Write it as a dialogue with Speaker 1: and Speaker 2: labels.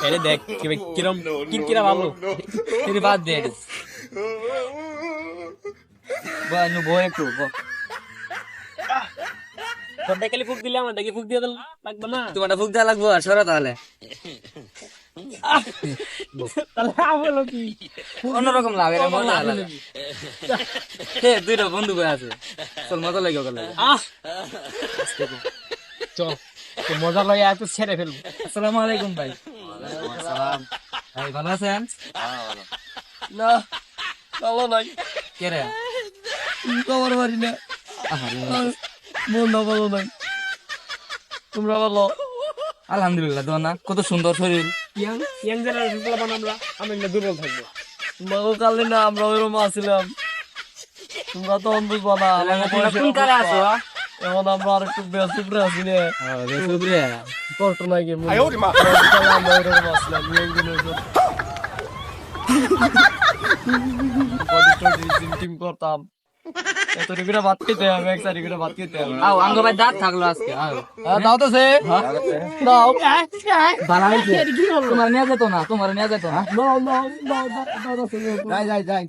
Speaker 1: এরে দেখ কিরম কিরকিরা ভালো এর বাদ দে বানু বয় একটু তোরটা খালি ফুক দিলে আমার দেখি ফুক দিয়ে লাগবে না
Speaker 2: তোমারটা ফুক দেওয়া লাগবো সরা তাহলে
Speaker 1: তাহলে বলো কি
Speaker 2: অন্যরকম লাভ এটা মজা লাগে দুইটা বন্ধু বয়ে আছে চল মজা লাগে ওগুলো
Speaker 1: চল তো মজা লাগে এত ছেড়ে ফেলবো
Speaker 2: আসসালামু আলাইকুম ভাই সালাম ভাই ভালো আছেন
Speaker 1: না ভালো নাই
Speaker 2: কে রে
Speaker 1: খবর পারি না মন ভালো নাই তোমরা ভালো
Speaker 2: আলহামদুলিল্লাহ দোনা কত সুন্দর শরীর
Speaker 1: ইয়াং জেনারেশন গুলো আমরা আমি না দুর্বল থাকবো তোমরা কালে না আমরা ওইরকম আছিলাম তোমরা তো বুঝবা না
Speaker 2: কোন কারে আছো
Speaker 1: এখন আমরা আর একটু বেসুপরে আছি রে
Speaker 2: সুপ্রে
Speaker 1: কষ্ট নাই কি আমরা ওইরকম আসলাম ইয়াং জেনারেশন টিম করতাম এত রিগুলা ভাত খেতে হবে এক সারি করে ভাত খেতে হবে
Speaker 2: আও আঙ্গ ভাই দাঁত থাকলো আজকে আও
Speaker 1: দাও তো সে দাও
Speaker 2: বানাইছে তোমার নিয়ে যেত না তোমার নিয়ে যেত না
Speaker 1: যাই